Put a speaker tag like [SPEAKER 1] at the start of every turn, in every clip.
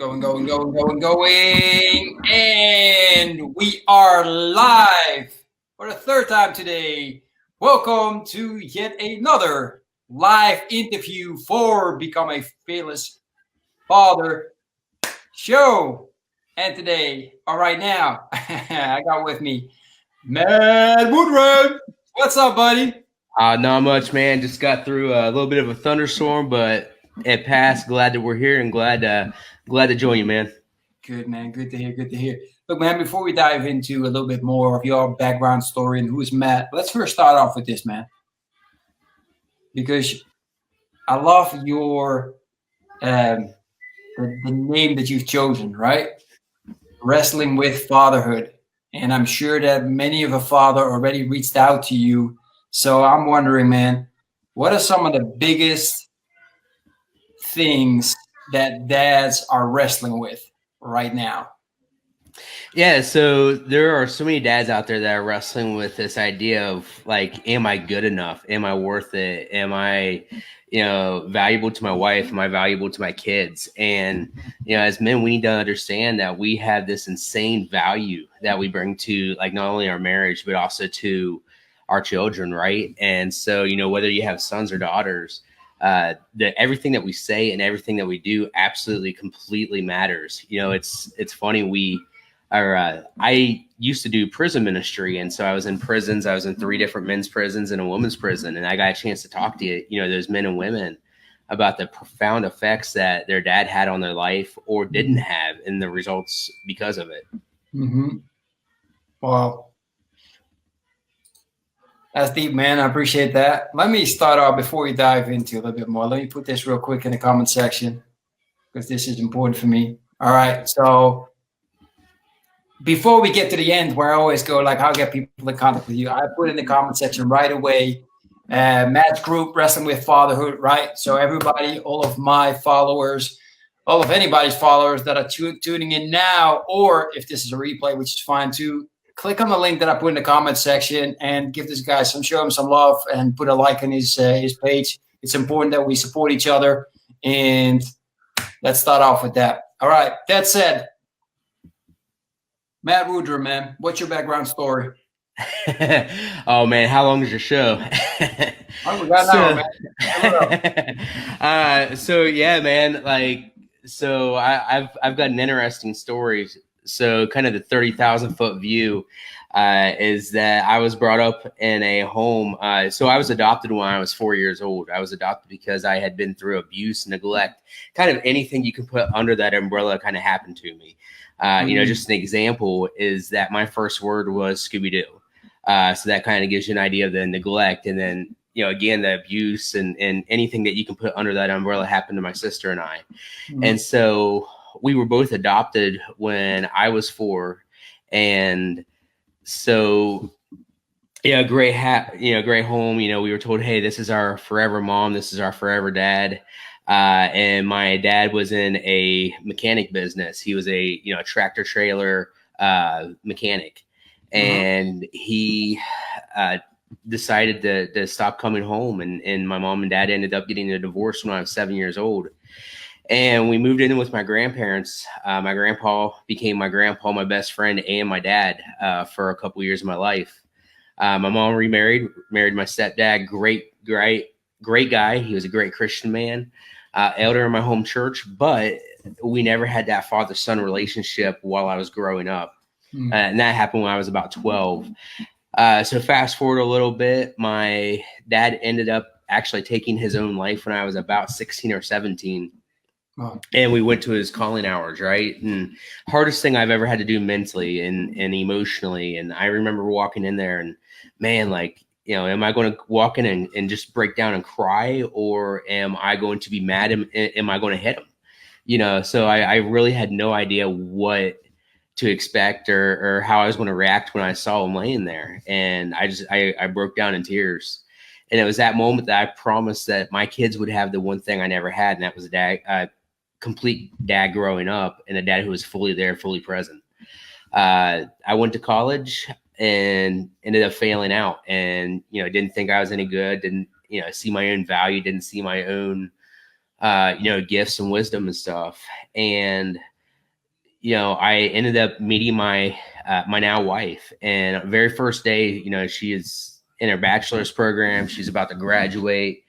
[SPEAKER 1] Going. And we are live for the third time today. Welcome to yet another live interview for Become a Fearless Father show. And today, all right now, I got with me Matt Woodrum. What's up, buddy?
[SPEAKER 2] Not much, man. Just got through a little bit of a thunderstorm, but it passed. Glad that we're here and glad to join you, man.
[SPEAKER 1] Good, man. Good to hear. Look, man, before we dive into a little bit more of your background story and who is Matt, let's first start off with this, man. Because I love your the name that you've chosen, right? Wrestling with Fatherhood. And I'm sure that many of a father already reached out to you. So I'm wondering, man, what are some of the biggest things that dads are wrestling with right now?
[SPEAKER 2] Yeah, so there are so many dads out there that are wrestling with this idea of like, am I good enough? Am I worth it? Am I, valuable to my wife? Am I valuable to my kids? And, as men, we need to understand that we have this insane value that we bring to like not only our marriage, but also to our children, right? And so, whether you have sons or daughters, everything that we say and everything that we do absolutely completely matters. It's funny. I used to do prison ministry. And so I was in prisons. I was in 3 different men's prisons and a women's prison. And I got a chance to talk to, those men and women about the profound effects that their dad had on their life or didn't have and the results because of it.
[SPEAKER 1] Mm-hmm. Wow. That's deep, man. I appreciate that. Let me start off before we dive into a little bit more. Let me put this real quick in the comment section because this is important for me. All right. So before we get to the end, where I always go, like, how to get people in contact with you, I put in the comment section right away, Matt's group, Wrestling with Fatherhood, right? So everybody, all of my followers, all of anybody's followers that are tuning in now, or if this is a replay, which is fine too, click on the link that I put in the comment section and give this guy show him some love and put a like on his page. It's important that we support each other. And let's start off with that. All right. That said, Matt Woodrum, man, what's your background story?
[SPEAKER 2] Oh man, how long is your show?
[SPEAKER 1] We got
[SPEAKER 2] man. So yeah, man, I've got an interesting story. So kind of the 30,000 foot view is that I was brought up in a home. So I was adopted when I was 4 years old. I was adopted because I had been through abuse, neglect, kind of anything you can put under that umbrella kind of happened to me. Just an example is that my first word was Scooby-Doo. So that kind of gives you an idea of the neglect. And then, again, the abuse and anything that you can put under that umbrella happened to my sister and I. Mm-hmm. And so we were both adopted when I was 4. And so, great home. We were told, hey, this is our forever mom. This is our forever dad. And my dad was in a mechanic business. He was a tractor trailer mechanic. And he decided to stop coming home. And my mom and dad ended up getting a divorce when I was 7 years old. And we moved in with my grandparents. My grandpa became my grandpa, my best friend, and my dad for a couple years of my life. My mom married my stepdad. Great guy. He was a great Christian man, elder in my home church, but we never had that father-son relationship while I was growing up. And that happened when I was about 12. So fast forward a little bit, my dad ended up actually taking his own life when I was about 16 or 17. Wow. And we went to his calling hours, right? And hardest thing I've ever had to do mentally and emotionally. And I remember walking in there and, man, like, am I going to walk in and just break down and cry, or am I going to be mad? Am I going to hit him? So I really had no idea what to expect or how I was going to react when I saw him laying there. And I broke down in tears. And it was that moment that I promised that my kids would have the one thing I never had, and that was a complete dad growing up, and a dad who was fully there, fully present. I went to college and ended up failing out, and didn't think I was any good, didn't see my own value, didn't see my own gifts and wisdom and stuff. And I ended up meeting my my now wife, and very first day, she is in her bachelor's program. She's about to graduate,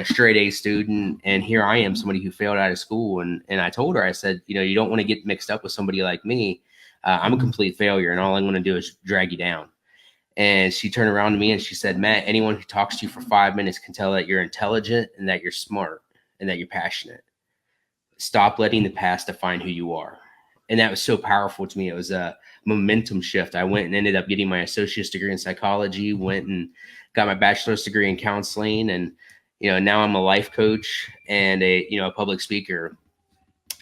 [SPEAKER 2] straight A student, and here I am, somebody who failed out of school. And I told her, I said, you don't want to get mixed up with somebody like me. I'm a complete failure, and all I'm going to do is drag you down. And she turned around to me and she said, Matt, anyone who talks to you for 5 minutes can tell that you're intelligent and that you're smart and that you're passionate. Stop letting the past define who you are. And that was so powerful to me. It was a momentum shift. I went and ended up getting my associate's degree in psychology, went and got my bachelor's degree in counseling. And, now I'm a life coach and a public speaker.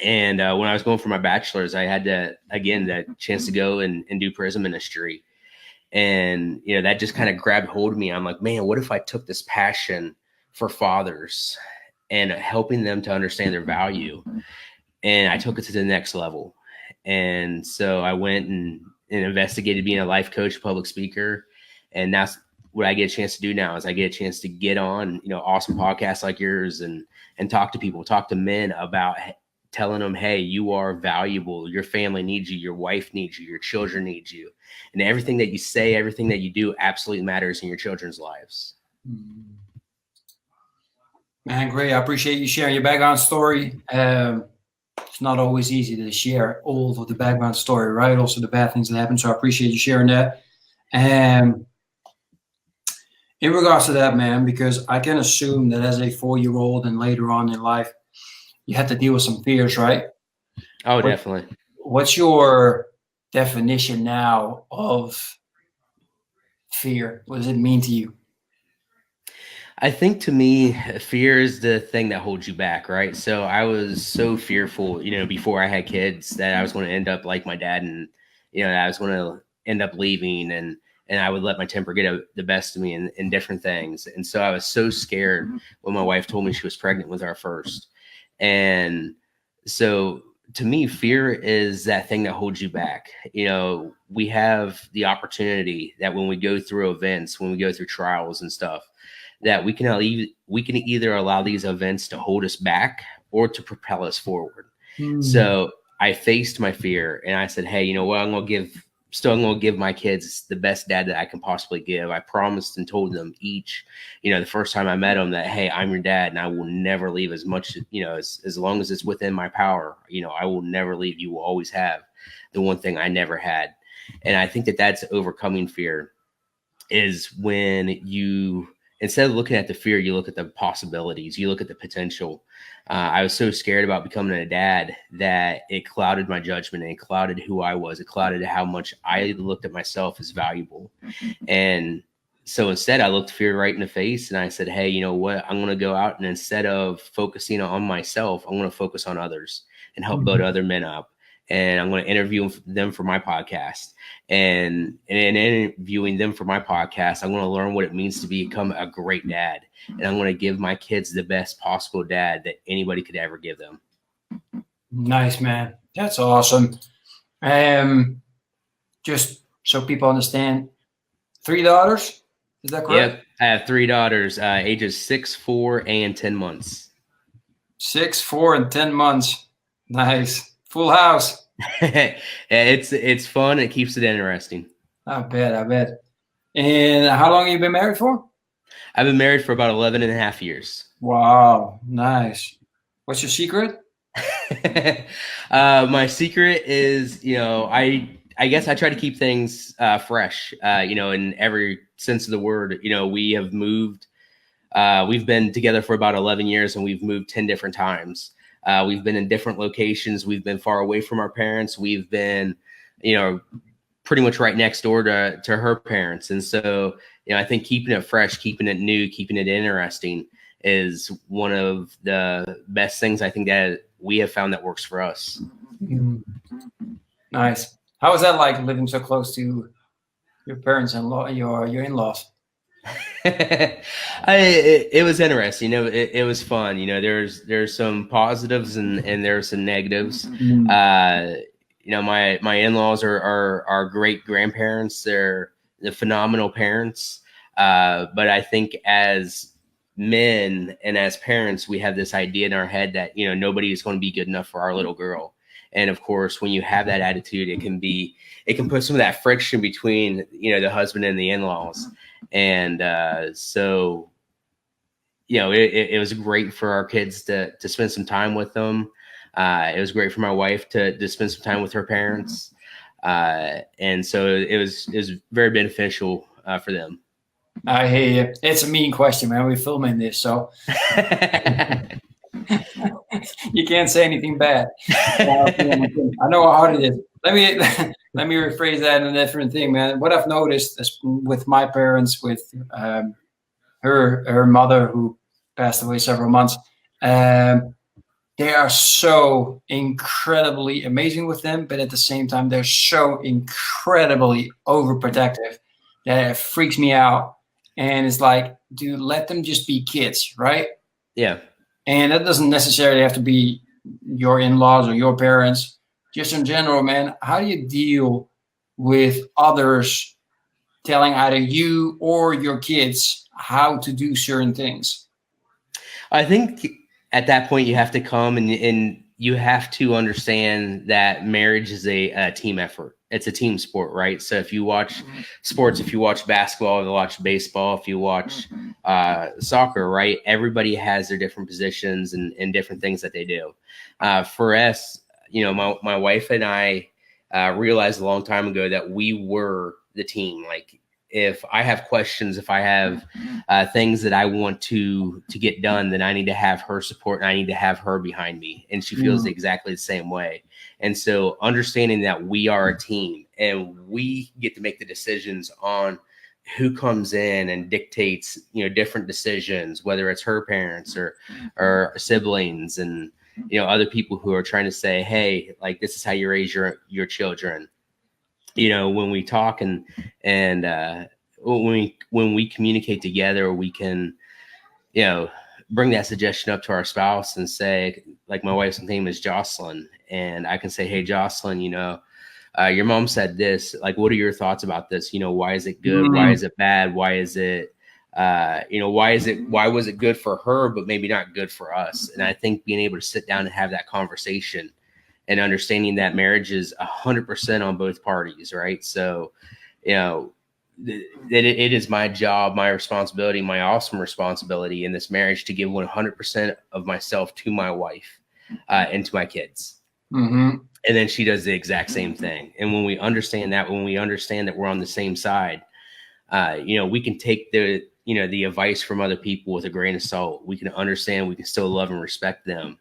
[SPEAKER 2] And when I was going for my bachelor's, I had that chance to go and do prison ministry. And, that just kind of grabbed hold of me. I'm like, man, what if I took this passion for fathers and helping them to understand their value, and I took it to the next level? And so I went and investigated being a life coach, public speaker. And that's what I get a chance to do now, is I get a chance to get on, awesome podcasts like yours and talk to people, talk to men about telling them, hey, you are valuable. Your family needs you. Your wife needs you. Your children need you. And everything that you say, everything that you do absolutely matters in your children's lives.
[SPEAKER 1] Man, great. I appreciate you sharing your background story. It's not always easy to share all of the background story, right? Also the bad things that happen. So I appreciate you sharing that. And in regards to that, man, because I can assume that as a 4-year-old and later on in life, you had to deal with some fears, right?
[SPEAKER 2] Oh, definitely.
[SPEAKER 1] What's your definition now of fear? What does it mean to you?
[SPEAKER 2] I think to me, fear is the thing that holds you back, right? So I was so fearful, before I had kids, that I was going to end up like my dad, and I was going to end up leaving, and I would let my temper get the best of me in different things. And so I was so scared when my wife told me she was pregnant with our first. And so to me, fear is that thing that holds you back. We have the opportunity that when we go through events, when we go through trials and stuff, that we can either allow these events to hold us back or to propel us forward. So I faced my fear and I said, hey, you know what? I'm going to give my kids the best dad that I can possibly give. I promised and told them each, the first time I met them, that, hey, I'm your dad and I will never leave as much, as long as it's within my power. I will never leave. You will always have the one thing I never had. And I think that that's overcoming fear, is when you, instead of looking at the fear, you look at the possibilities, you look at the potential. I was so scared about becoming a dad that it clouded my judgment, and it clouded who I was. It clouded how much I looked at myself as valuable. And so instead I looked fear right in the face and I said, hey, you know what? I'm going to go out, and instead of focusing on myself, I'm going to focus on others and help build other men up. And I'm going to interview them for my podcast. And in interviewing them for my podcast, I'm going to learn what it means to become a great dad. And I'm going to give my kids the best possible dad that anybody could ever give them.
[SPEAKER 1] Nice, man. That's awesome. Just so people understand, 3 daughters, is that correct?
[SPEAKER 2] Yep. I have 3 daughters, ages 6, 4, and 10 months.
[SPEAKER 1] 6, 4, and 10 months. Nice. Full house.
[SPEAKER 2] It's fun. It keeps it interesting.
[SPEAKER 1] I bet. And how long have you been married for?
[SPEAKER 2] I've been married for about 11 and a half years.
[SPEAKER 1] Wow. Nice. What's your secret?
[SPEAKER 2] My secret is, I guess I try to keep things fresh, in every sense of the word. We have moved. We've been together for about 11 years, and we've moved 10 different times. We've been in different locations. We've been far away from our parents. We've been, pretty much right next door to her parents. And so, I think keeping it fresh, keeping it new, keeping it interesting is one of the best things I think that we have found that works for us.
[SPEAKER 1] Nice. How was that like, living so close to your parents and your in-laws?
[SPEAKER 2] It was interesting. It was fun. There's some positives and there's some negatives. My in-laws are great grandparents. They're phenomenal parents. But I think as men and as parents, we have this idea in our head that, nobody is going to be good enough for our little girl. And of course, when you have that attitude, it can put some of that friction between, the husband and the in-laws. And so, it was great for our kids to spend some time with them. It was great for my wife to spend some time with her parents. And so it was very beneficial for them.
[SPEAKER 1] I hear you. It's a mean question, man. We're filming this, so you can't say anything bad. I know how hard it is. Let me rephrase that in a different thing, man. What I've noticed is with my parents, with her mother who passed away several months, they are so incredibly amazing with them, but at the same time, they're so incredibly overprotective that it freaks me out. And it's like, dude, let them just be kids, right?
[SPEAKER 2] Yeah.
[SPEAKER 1] And that doesn't necessarily have to be your in-laws or your parents. Just in general, man, how do you deal with others telling either you or your kids how to do certain things?
[SPEAKER 2] I think at that point you have to come and you have to understand that marriage is a team effort. It's a team sport, right? So if you watch sports, if you watch basketball, if you watch baseball, if you watch soccer, right? Everybody has their different positions and different things that they do. For us, my wife and I realized a long time ago that we were the team. Like, if I have questions, if I have things that I want to get done, then I need to have her support and I need to have her behind me. And she feels exactly the same way. And so understanding that we are a team and we get to make the decisions on who comes in and dictates, different decisions, whether it's her parents or siblings and, other people who are trying to say, hey, like, this is how you raise your children. When we talk and when we communicate together, we can, bring that suggestion up to our spouse and say, like, my wife's name is Jocelyn, and I can say, hey, Jocelyn, your mom said this, like, what are your thoughts about this? Why is it good? Why is it bad? Why is it, why was it good for her, but maybe not good for us? And I think being able to sit down and have that conversation and understanding that marriage is 100% on both parties, right? So, it is my job, my responsibility, my awesome responsibility in this marriage to give 100% of myself to my wife and to my kids. And then she does the exact same thing. And when we understand that we're on the same side, we can take the advice from other people with a grain of salt. We can understand, we can still love and respect them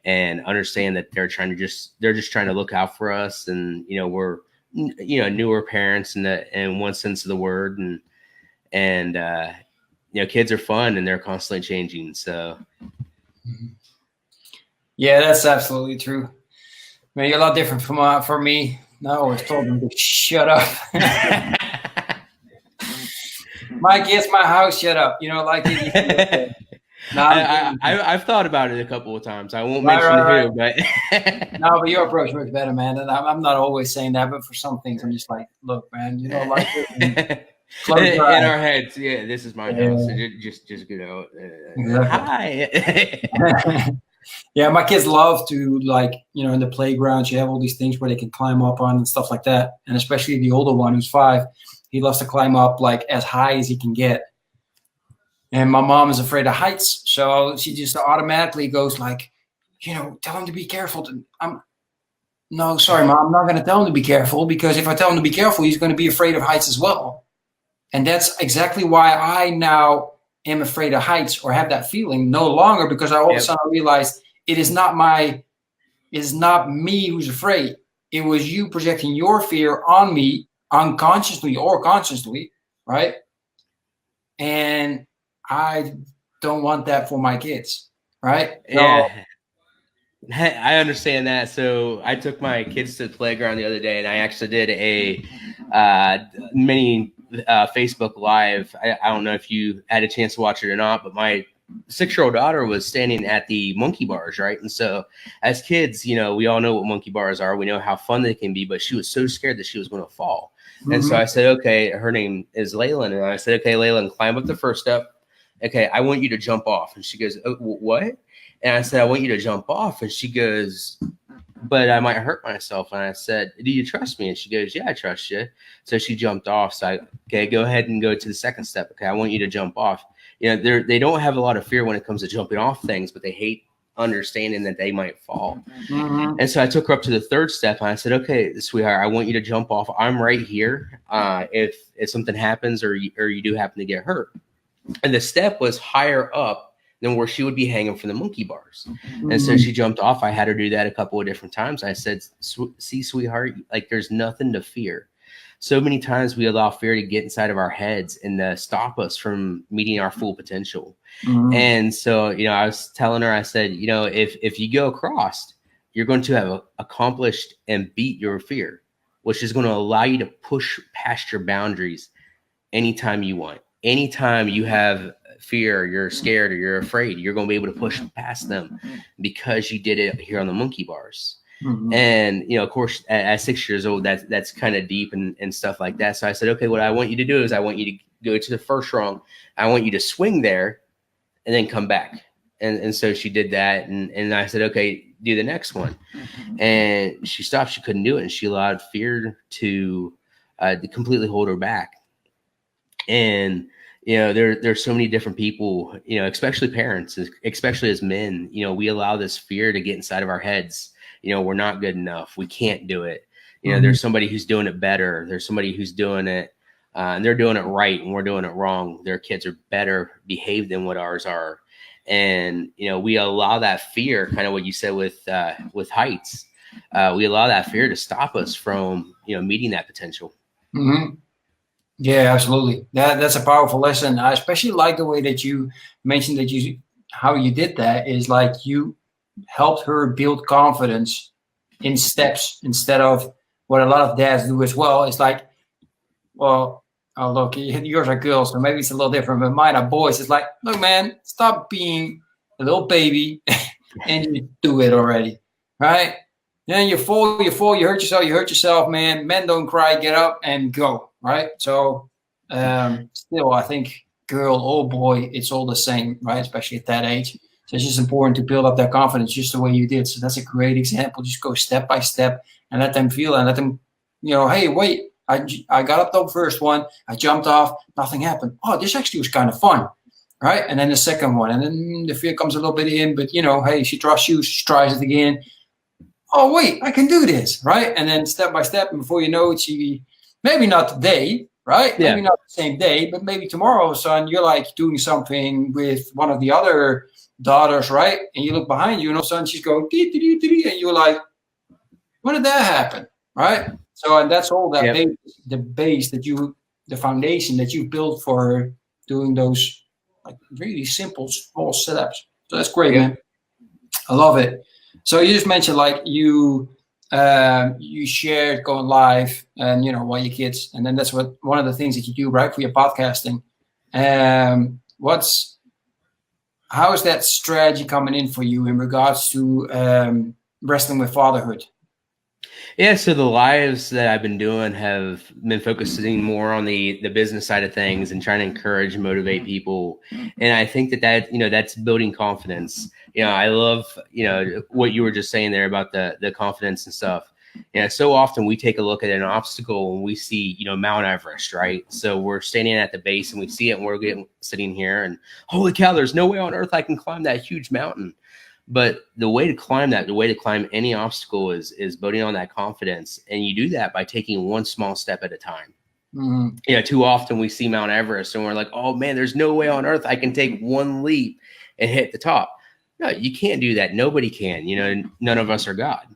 [SPEAKER 2] and understand that they're just trying to look out for us. And, we're, newer parents in one sense of the word. And kids are fun and they're constantly changing. So.
[SPEAKER 1] Yeah, that's absolutely true. I mean, you're a lot different from me. I always told them to shut up. My kids, my house, shut up. Like it.
[SPEAKER 2] I've thought about it a couple of times. I won't mention who, but
[SPEAKER 1] no, but your approach works better, man. And I'm not always saying that, but for some things, I'm just like, look, man, like it.
[SPEAKER 2] In our heads, yeah, this is my house. So just
[SPEAKER 1] exactly.
[SPEAKER 2] Hi.
[SPEAKER 1] Yeah, my kids love to, like, in the playground, you have all these things where they can climb up on and stuff like that. And especially the older one who's 5, he loves to climb up like as high as he can get. And my mom is afraid of heights. So she just automatically goes like, tell him to be careful. No, sorry, Mom, I'm not going to tell him to be careful, because if I tell him to be careful, he's going to be afraid of heights as well. And that's exactly why I now am afraid of heights, or have that feeling no longer, because I all of a sudden realized it is not me who's afraid. It was you projecting your fear on me, unconsciously or consciously, right? And I don't want that for my kids, right?
[SPEAKER 2] Yeah. I understand that. So I took my kids to the playground the other day, and I actually did a mini Facebook Live. I don't know if you had a chance to watch it or not, but my 6-year-old daughter was standing at the monkey bars, right? And so as kids, we all know what monkey bars are. We know how fun they can be, but she was so scared that she was going to fall. And so I said, okay, her name is Laylan. And I said, okay, Laylan, climb up the first step. Okay, I want you to jump off. And she goes, oh, what? And I said, I want you to jump off. And she goes, but I might hurt myself. And I said, do you trust me? And she goes, yeah, I trust you. So she jumped off. So okay, go ahead and go to the second step. Okay, I want you to jump off. You know, they don't have a lot of fear when it comes to jumping off things, but they hate understanding that they might fall.
[SPEAKER 1] Mm-hmm.
[SPEAKER 2] And so I took her up to the third step and I said, okay, sweetheart, I want you to jump off. I'm right here. If something happens or you do happen to get hurt. And the step was higher up than where she would be hanging from the monkey bars.
[SPEAKER 1] Mm-hmm.
[SPEAKER 2] And so she jumped off. I had her do that a couple of different times. I said, see, sweetheart, like there's nothing to fear. So many times we allow fear to get inside of our heads and stop us from meeting our full potential. Mm-hmm. And so, you know, I was telling her, I said, you know, if you go across, you're going to have accomplished and beat your fear, which is going to allow you to push past your boundaries anytime you want. Anytime you have fear, you're scared or you're afraid, you're going to be able to push past them because you did it here on the monkey bars. Mm-hmm. And, you know, of course, at 6 years old, that's kind of deep and stuff like that. So I said, okay, what I want you to do is I want you to go to the first rung. I want you to swing there and then come back. And so she did that. And I said, okay, do the next one. Mm-hmm. And she stopped. She couldn't do it. And she allowed fear to completely hold her back. And, you know, there's so many different people, you know, especially parents, especially as men, you know, we allow this fear to get inside of our heads. You know, we're not good enough. We can't do it. You know, there's somebody who's doing it better. There's somebody who's doing it and they're doing it right and we're doing it wrong. Their kids are better behaved than what ours are. And, you know, we allow that fear, kind of what you said with heights. We allow that fear to stop us from, you know, meeting that potential.
[SPEAKER 1] Mm-hmm. Yeah, absolutely. That's a powerful lesson. I especially like the way that you mentioned that how you did that is like you helped her build confidence in steps instead of what a lot of dads do as well. It's like, well, oh, look, yours are girls, so maybe it's a little different, but mine are boys. It's like, look, man, stop being a little baby and you do it already, right? Then you fall, you hurt yourself, man. Men don't cry, get up and go, right? So still, I think girl or boy, it's all the same, right? Especially at that age. So it's just important to build up their confidence just the way you did. So that's a great example. Just go step by step and let them feel and let them, you know, hey, wait, I got up the first one. I jumped off. Nothing happened. Oh, this actually was kind of fun, right? And then the second one. And then the fear comes a little bit in. But, you know, hey, she trusts you. She tries it again. Oh, wait, I can do this, right? And then step by step, and before you know it, she maybe not today, right? Yeah. Maybe not the same day, but maybe tomorrow, son, you're like doing something with one of the other daughters, right? And you look behind you, and all of a sudden she's going, dee, dee, dee, dee, and you're like, when did that happen, right? So, and that's all that base that the foundation that you built for doing those like really simple, small setups. So that's great, man. I love it. So you just mentioned like you shared going live and, you know, while your kids, and then that's one of the things that you do, right, for your podcasting. How is that strategy coming in for you in regards to Wrestling with Fatherhood?
[SPEAKER 2] Yeah, so the lives that I've been doing have been focusing more on the business side of things and trying to encourage and motivate people. And I think that you know, that's building confidence. You know, I love, you know, what you were just saying there about the confidence and stuff. You know, so often we take a look at an obstacle and we see, you know, Mount Everest, right? So we're standing at the base and we see it and we're sitting here and holy cow, there's no way on earth I can climb that huge mountain. But the way to climb that, the way to climb any obstacle is building on that confidence. And you do that by taking one small step at a time. Mm-hmm. You know, too often we see Mount Everest and we're like, oh man, there's no way on earth I can take one leap and hit the top. No, you can't do that. Nobody can, you know, none of us are God.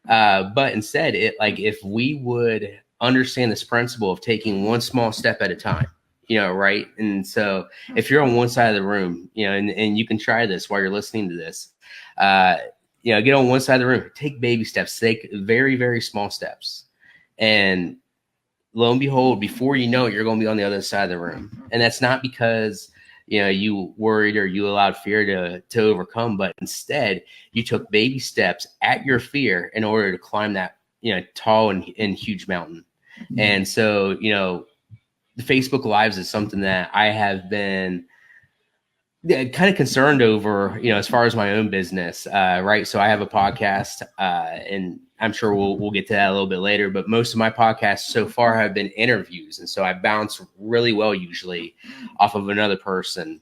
[SPEAKER 2] But instead, if we would understand this principle of taking one small step at a time, you know, right. And so if you're on one side of the room, you know, and you can try this while you're listening to this, you know, get on one side of the room, take baby steps, take very, very small steps. And lo and behold, before you know it, you're going to be on the other side of the room. And that's not because, you know, you worried or you allowed fear to overcome, but instead you took baby steps at your fear in order to climb that, you know, tall and huge mountain. Mm-hmm. And so, you know, the Facebook Lives is something that I have been Yeah, kind of concerned over, as far as my own business, right? So I have a podcast, and I'm sure we'll get to that a little bit later. But most of my podcasts so far have been interviews, and so I bounce really well usually off of another person.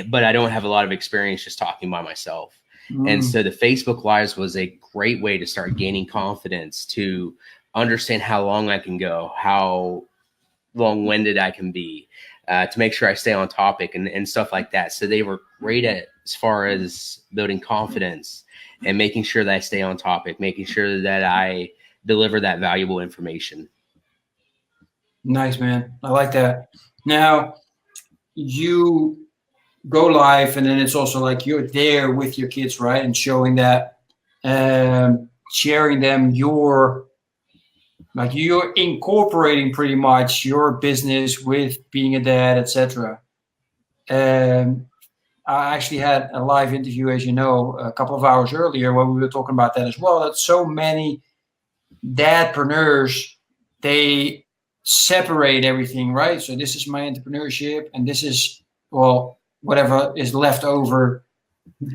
[SPEAKER 2] But I don't have a lot of experience just talking by myself. And so the Facebook Lives was a great way to start gaining confidence, to understand how long I can go, how long-winded I can be, to make sure I stay on topic and stuff like that. So they were great at, as far as building confidence and making sure that I stay on topic, making sure that I deliver that valuable information.
[SPEAKER 1] Nice, man. I like that. Now, you go live, and then it's also like you're there with your kids, right? And showing that, sharing them you're incorporating pretty much your business with being a dad, etc. I actually had a live interview, as you know, a couple of hours earlier when we were talking about that as well. That so many dadpreneurs, they separate everything, right? So this is my entrepreneurship, and this is, well, whatever is left over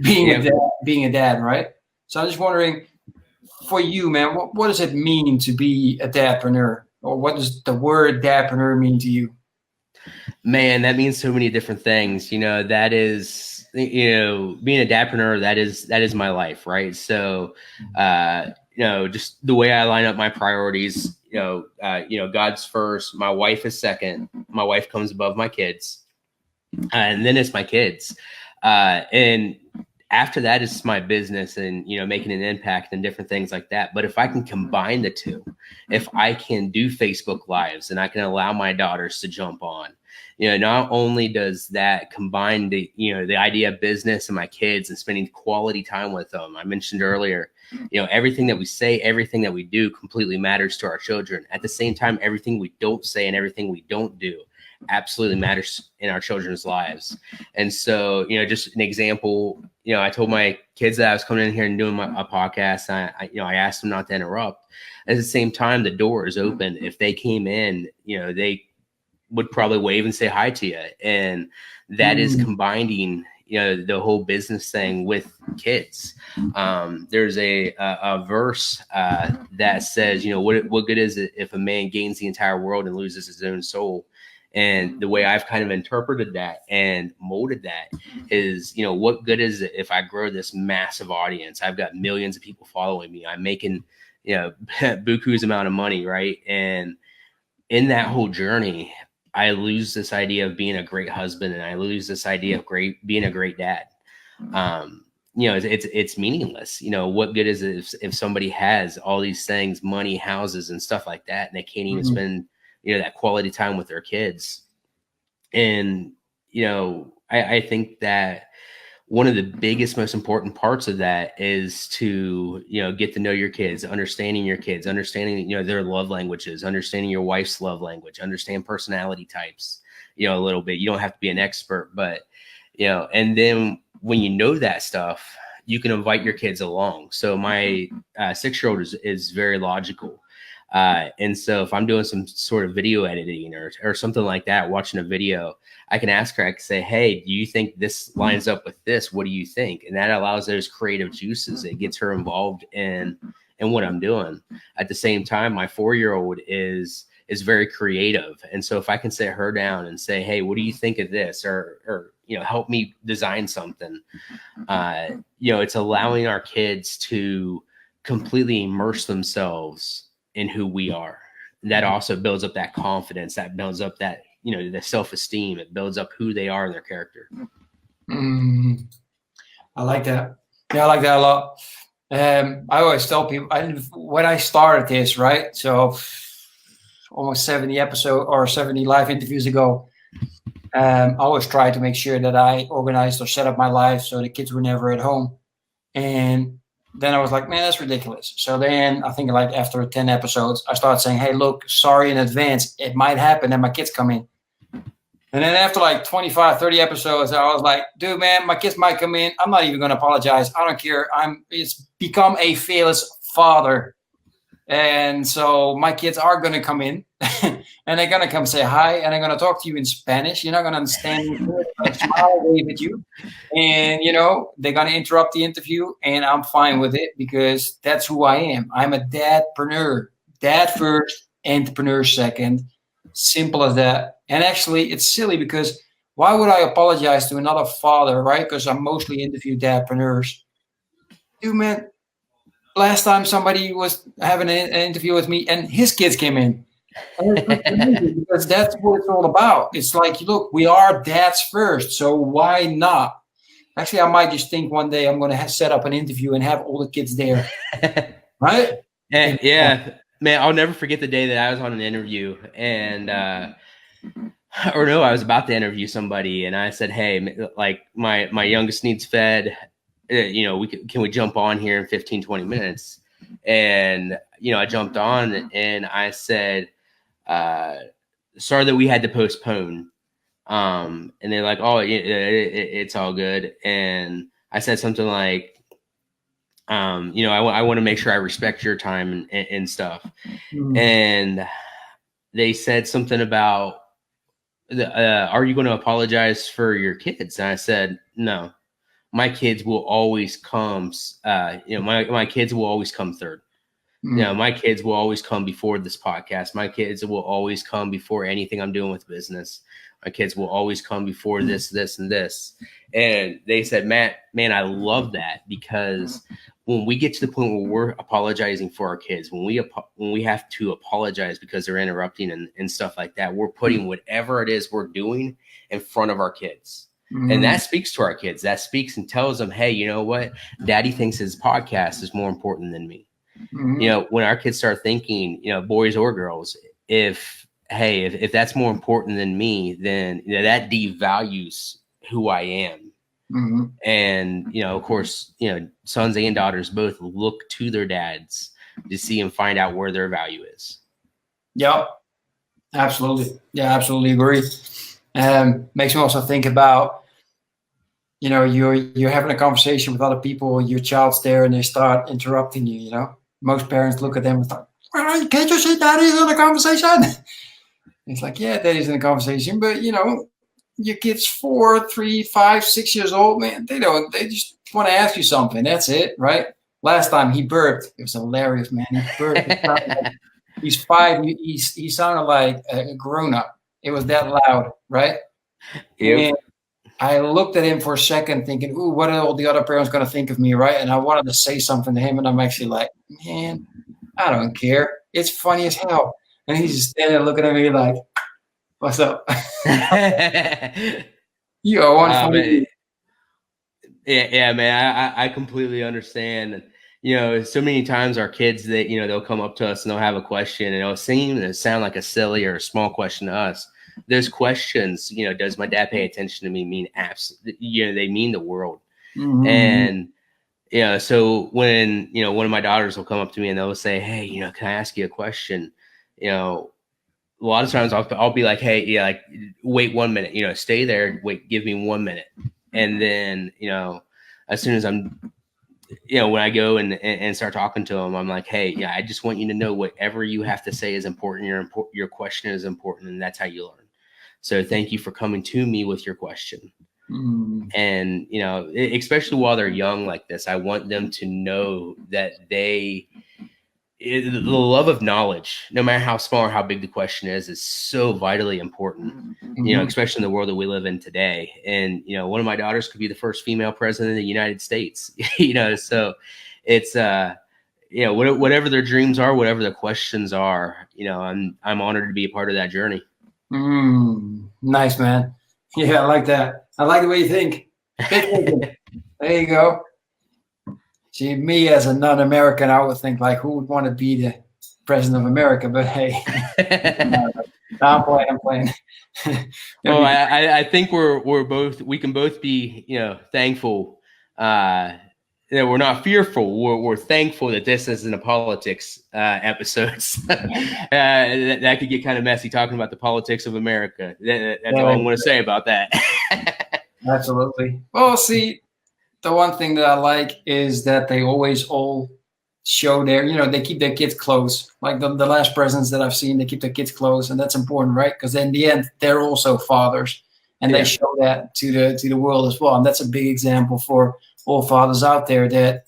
[SPEAKER 1] being a dad, right? So I'm just wondering, for you, man, what does it mean to be a dadpreneur? Or what does the word dadpreneur mean to you?
[SPEAKER 2] Man, that means so many different things. That is, being a dadpreneur, that is my life, right? So, just the way I line up my priorities, God's first, my wife is second. My wife comes above my kids, and then it's my kids. And after that is my business and, making an impact and different things like that. But if I can combine the two, if I can do Facebook Lives and I can allow my daughters to jump on, not only does that combine the idea of business and my kids and spending quality time with them. I mentioned earlier, everything that we say, everything that we do completely matters to our children. At the same time, everything we don't say and everything we don't do absolutely matters in our children's lives. And so, just an example, I told my kids that I was coming in here and doing a podcast. I asked them not to interrupt. At the same time, the door is open. If they came in, they would probably wave and say hi to you. And that is combining, the whole business thing with kids. There's a verse that says, what good is it if a man gains the entire world and loses his own soul? And the way I've kind of interpreted that and molded that is, what good is it if I grow this massive audience? I've got millions of people following me. I'm making, buku's amount of money, right? And in that whole journey, I lose this idea of being a great husband, and I lose this idea of being a great dad. It's meaningless. What good is it if somebody has all these things, money, houses, and stuff like that, and they can't even spend that quality time with their kids? And, I think that one of the biggest, most important parts of that is to, get to know your kids, understanding their love languages, understanding your wife's love language, understand personality types, a little bit. You don't have to be an expert, but, and then when you know that stuff, you can invite your kids along. So my 6-year-old is very logical. And so if I'm doing some sort of video editing or something like that, watching a video, I can ask her, I can say, hey, do you think this lines up with this? What do you think? And that allows those creative juices. It gets her involved in what I'm doing. At the same time, my 4-year-old is very creative. And so if I can sit her down and say, hey, what do you think of this? Or help me design something, it's allowing our kids to completely immerse themselves in who we are. That also builds up that confidence, that builds up that, the self-esteem. It builds up who they are and their character.
[SPEAKER 1] I like that. Yeah, I like that a lot. I always tell people, when I started this, right? So almost 70 live interviews ago, I always tried to make sure that I organized or set up my life so the kids were never at home. And then I was like, man, that's ridiculous. So then I think like after 10 episodes, I started saying, hey, look, sorry in advance. It might happen that my kids come in. And then after like 25, 30 episodes, I was like, dude, man, my kids might come in. I'm not even going to apologize. I don't care. It's become a fearless father. And so my kids are going to come in and they're going to come say hi and they're going to talk to you in Spanish. You're not going to understand I smile, wave at you, and they're gonna interrupt the interview, and I'm fine with it because that's who I am. I'm a dadpreneur. Dad first, entrepreneur second. Simple as that. And actually, it's silly because why would I apologize to another father, right? Because I mostly interview dadpreneurs. Dude, man, last time somebody was having an interview with me and his kids came in. Because that's what it's all about. It's like, look, we are dads first, so why not? Actually, I might just think one day I'm going to set up an interview and have all the kids there, right?
[SPEAKER 2] Yeah, man, I'll never forget the day that I was on an interview and I was about to interview somebody, and I said, "Hey, like my youngest needs fed. Can we jump on here in 15, 20 minutes?" And I jumped on and I said, "Sorry that we had to postpone." And they're like, "Oh, it's all good." And I said something like, I want to make sure I respect your time and stuff. Mm-hmm. And they said something about, are you going to apologize for your kids? And I said, no, my kids will always come. My kids will always come third. Mm-hmm. My kids will always come before this podcast. My kids will always come before anything I'm doing with business. My kids will always come before this, and this. And they said, Matt, man, I love that, because when we get to the point where we're apologizing for our kids, when we have to apologize because they're interrupting and stuff like that, we're putting whatever it is we're doing in front of our kids. Mm-hmm. And that speaks to our kids. That speaks and tells them, hey, you know what? Daddy thinks his podcast is more important than me. Mm-hmm. When our kids start thinking, boys or girls, if that's more important than me, then that devalues who I am. Mm-hmm. And, of course, sons and daughters both look to their dads to see and find out where their value is.
[SPEAKER 1] Yep. Absolutely. Yeah, absolutely agree. Makes me also think about, you're having a conversation with other people, your child's there and they start interrupting you, Most parents look at them and start, can't you see daddy's in the conversation? It's like, yeah, daddy's in the conversation, but your kid's 4, 3, 5, 6 years old, man. They just want to ask you something. That's it, right? Last time he burped. It was hilarious, man. He burped. He's 5. He sounded like a grown-up. It was that loud, right? Yep. And I looked at him for a second thinking, ooh, what are all the other parents going to think of me, right? And I wanted to say something to him, and I'm actually like, man, I don't care. It's funny as hell. And he's just standing there looking at me like, what's up? You are one funny.
[SPEAKER 2] Yeah, man, I completely understand. So many times our kids, they'll come up to us and they'll have a question, and it'll seem to sound like a silly or a small question to us. Those questions, does my dad pay attention to me, mean absolutely, they mean the world. Mm-hmm. And so when one of my daughters will come up to me and they'll say, hey, can I ask you a question? A lot of times I'll be like, hey, yeah, like, wait 1 minute, stay there, wait, give me 1 minute. And then, as soon as I'm, when I go and start talking to them, I'm like, hey, yeah, I just want you to know whatever you have to say is important. Your question is important, and that's how you learn. So thank you for coming to me with your question. Mm. And, especially while they're young like this, I want them to know that the love of knowledge, no matter how small or how big the question is so vitally important, mm-hmm. Especially in the world that we live in today. And, one of my daughters could be the first female president of the United States, so it's, whatever their dreams are, whatever their questions are, I'm honored to be a part of that journey.
[SPEAKER 1] Nice, man. Yeah, I like that. I like the way you think. There you go. See, me as a non-American, I would think like, who would want to be the president of America? But hey, I'm playing.
[SPEAKER 2] Well, I think we can both be, thankful. We're not fearful. We're thankful that this isn't a politics episode. That could get kind of messy talking about the politics of America. That's all I'm going to say about that.
[SPEAKER 1] Absolutely. Well, see, the one thing that I like is that they always all show they keep their kids close. Like the last presidents that I've seen, they keep their kids close, and that's important, right? Because in the end, they're also fathers. and they show that to the world as well. And that's a big example for all fathers out there that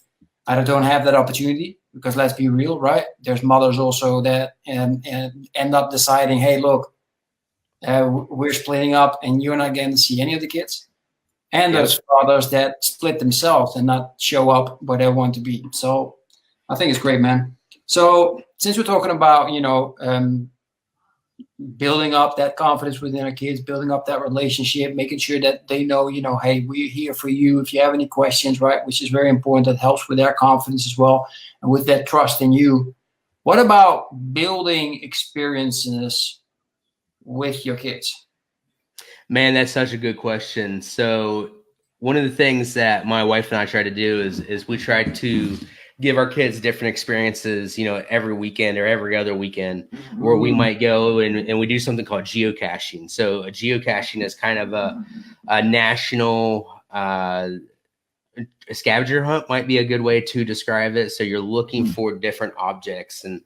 [SPEAKER 1] either don't have that opportunity, because let's be real, right? There's mothers also that and end up deciding, hey, look, we're splitting up and you're not going to see any of the kids. And those fathers that split themselves and not show up where they want to be. So I think it's great, man. So since we're talking about, building up that confidence within our kids, building up that relationship, making sure that they know, hey, we're here for you if you have any questions, right? Which is very important. That helps with their confidence as well and with that trust in you. What about building experiences with your kids?
[SPEAKER 2] Man, that's such a good question. So one of the things that my wife and I try to do is we try to give our kids different experiences, every weekend or every other weekend, where we might go and we do something called geocaching. So a geocaching is kind of a national a scavenger hunt might be a good way to describe it. So you're looking for different objects, and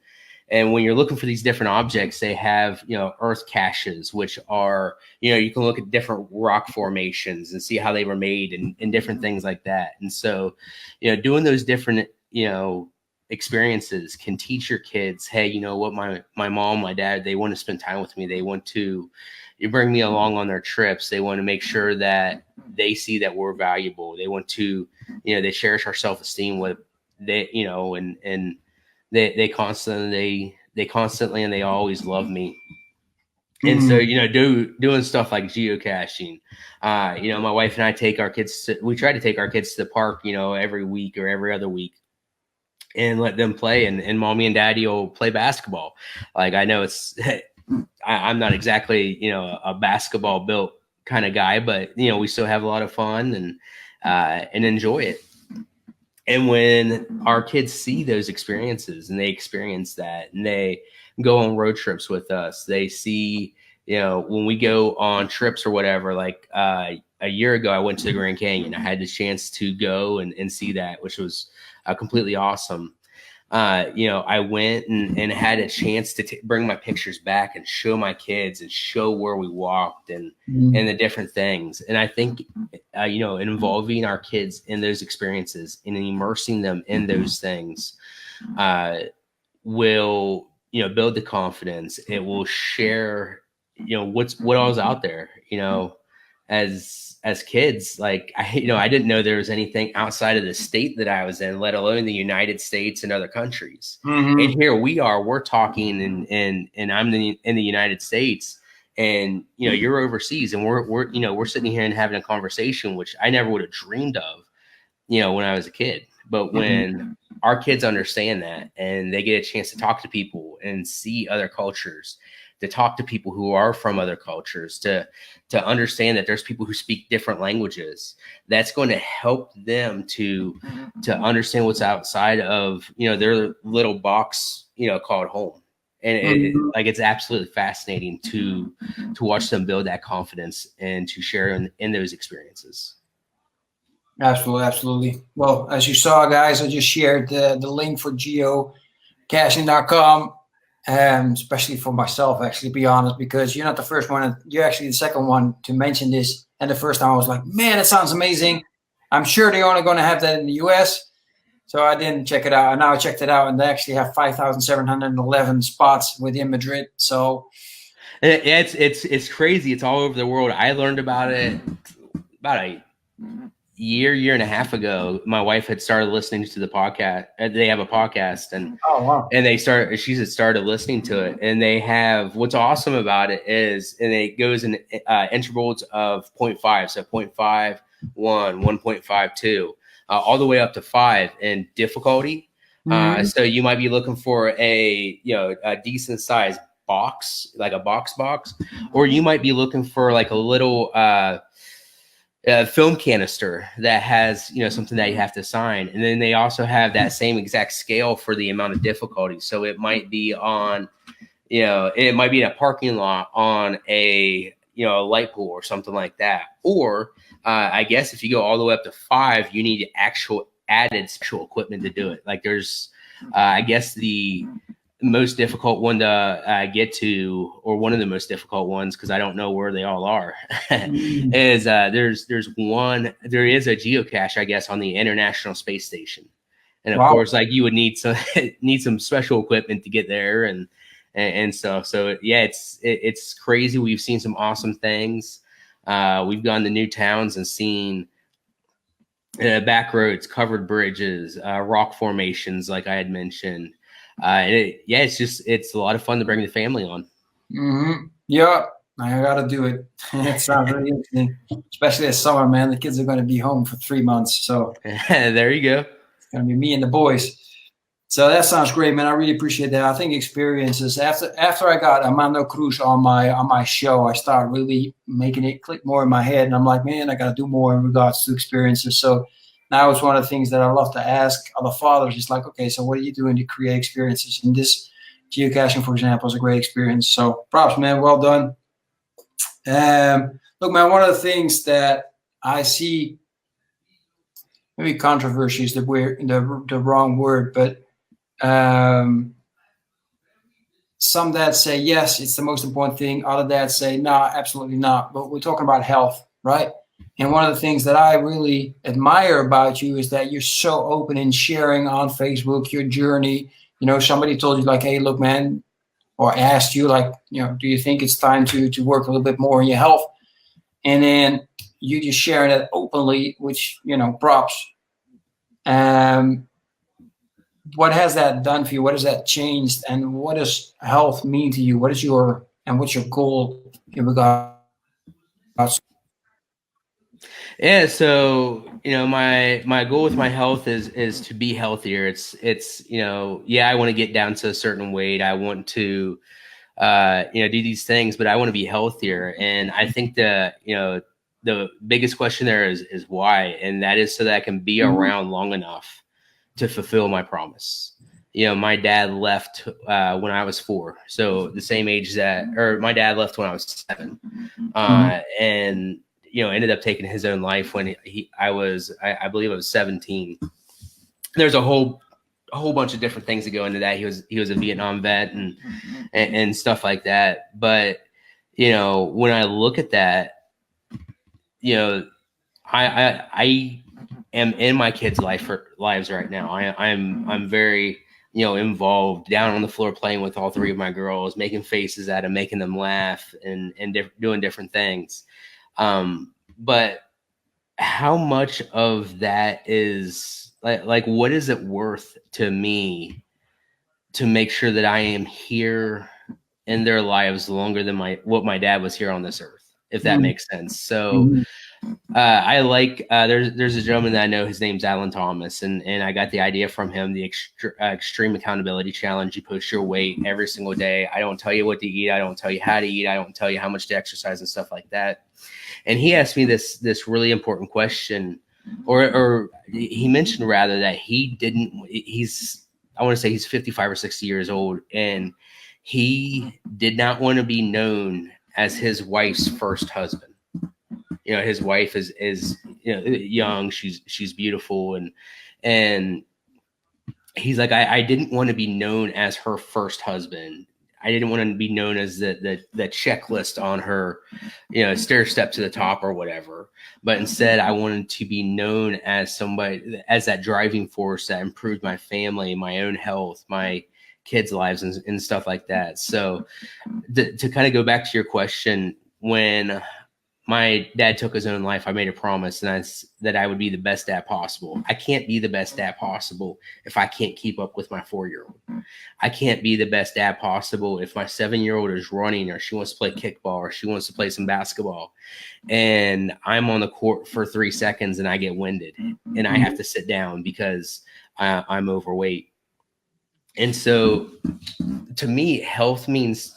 [SPEAKER 2] when you're looking for these different objects, they have, earth caches, which are, you can look at different rock formations and see how they were made and different things like that. And so, doing those different, experiences can teach your kids, hey, you know what, my mom, my dad, they want to spend time with me. They want to bring me along on their trips. They want to make sure that they see that we're valuable. They want to, they cherish our self-esteem with they, and they constantly and they always love me. And so, doing stuff like geocaching, my wife and I we try to take our kids to the park, every week or every other week, and let them play. And mommy and daddy will play basketball. Like, I know I'm not exactly, a basketball built kind of guy, but, we still have a lot of fun and enjoy it. And when our kids see those experiences and they experience that and they go on road trips with us, they see, when we go on trips or whatever, like a year ago, I went to the Grand Canyon. I had the chance to go and see that, which was completely awesome. I went and had a chance to bring my pictures back and show my kids and show where we walked and the different things. And I think, involving our kids in those experiences and immersing them in those things will, build the confidence. It will share, what all's out there, as kids. Like, I didn't know there was anything outside of the state that I was in, let alone the United States and other countries. And here we're talking and I'm in the United States, and, you're overseas, and we're sitting here and having a conversation, which I never would have dreamed of, when I was a kid. But when our kids understand that and they get a chance to talk to people and see other cultures, to talk to people who are from other cultures, to understand that there's people who speak different languages, that's going to help them to understand what's outside of, their little box, called home. And it's absolutely fascinating to watch them build that confidence and to share in those experiences.
[SPEAKER 1] Absolutely. Well, as you saw, guys, I just shared the link for geocaching.com. Especially for myself, actually, to be honest, because you're not the first one. You're actually the second one to mention this. And the first time I was like, man, it sounds amazing. I'm sure they're only going to have that in the US. So I didn't check it out. And now I checked it out, and they actually have 5,711 spots within Madrid. So
[SPEAKER 2] it's crazy. It's all over the world. I learned about it about a year and a half ago. My wife had started listening to the podcast. They have a podcast, and she had started listening to it. And they have, what's awesome about it is, and it goes in intervals of 0.5, so 0.5, 1.52, all the way up to 5 in difficulty. So you might be looking for a decent size box, like a box, or you might be looking for like a little film canister that has, something that you have to sign. And then they also have that same exact scale for the amount of difficulty. So it might be on, it might be in a parking lot on a light pole or something like that. Or I guess if you go all the way up to 5, you need actual added special equipment to do it. Like there's, I guess the most difficult one to get to, or one of the most difficult ones, because I don't know where they all are, is there is a geocache, I guess, on the International Space Station, and of course, like, you would need some special equipment to get there and stuff. So yeah, it's crazy. We've seen some awesome things. We've gone to new towns and seen back roads, covered bridges, rock formations, like I had mentioned. It's a lot of fun to bring the family on.
[SPEAKER 1] Yeah, I gotta do it. It sounds really interesting, especially this summer, man. The kids are going to be home for 3 months, so
[SPEAKER 2] there you go.
[SPEAKER 1] It's going to be me and the boys. So that sounds great, man. I really appreciate that. I think experiences after I got Armando Cruz on my show, I started really making it click more in my head, and I'm like, man, I got to do more in regards to experiences. So now it's one of the things that I love to ask other fathers. It's like, okay, so what are you doing to create experiences? And this geocaching, for example, is a great experience. So props, man. Well done. Look, man, one of the things that I see, maybe controversy is the wrong word, but some dads say yes, it's the most important thing. Other dads say no, absolutely not. But we're talking about health, right? And one of the things that I really admire about you is that you're so open in sharing on Facebook your journey. You know, somebody told you like, hey, look, man, or asked you like, you know, do you think it's time to work a little bit more on your health? And then you just share that openly, which, you know, props. What has that done for you? What has that changed? And what does health mean to you? What's your goal in regards?
[SPEAKER 2] Yeah, so my goal with my health is to be healthier. It's I want to get down to a certain weight. I want to do these things, but I want to be healthier. And I think the biggest question there is why, and that is so that I can be around long enough to fulfill my promise. My dad left when I was 4, so the same age my dad left when I was 7, and ended up taking his own life when I believe I was 17. There's a whole bunch of different things that go into that. He was a Vietnam vet and stuff like that. But when I look at that, I am in my kids' lives right now. I'm very involved, down on the floor playing with all 3 of my girls, making faces at them, making them laugh, and doing different things. But how much of that is like what is it worth to me to make sure that I am here in their lives longer than what my dad was here on this earth, if that makes sense. So I like there's a gentleman that I know, his name's Alan Thomas, and I got the idea from him, the extreme accountability challenge. You post your weight every single day. I don't tell you what to eat, I don't tell you how to eat, I don't tell you how much to exercise and stuff like that. And he asked me this really important question, or he mentioned rather that I want to say he's 55 or 60 years old, and he did not want to be known as his wife's first husband. His wife is young, she's beautiful, and he's like, I didn't want to be known as her first husband. I didn't want to be known as the checklist on her, stair step to the top or whatever. But instead, I wanted to be known as somebody, as that driving force that improved my family, my own health, my kids' lives, and stuff like that. So to kind of go back to your question, when my dad took his own life, I made a promise, and that's that I would be the best dad possible. I can't be the best dad possible if I can't keep up with my 4-year-old. I can't be the best dad possible if my 7-year-old is running, or she wants to play kickball, or she wants to play some basketball, and I'm on the court for 3 seconds and I get winded and I have to sit down because I'm overweight. And so to me, health means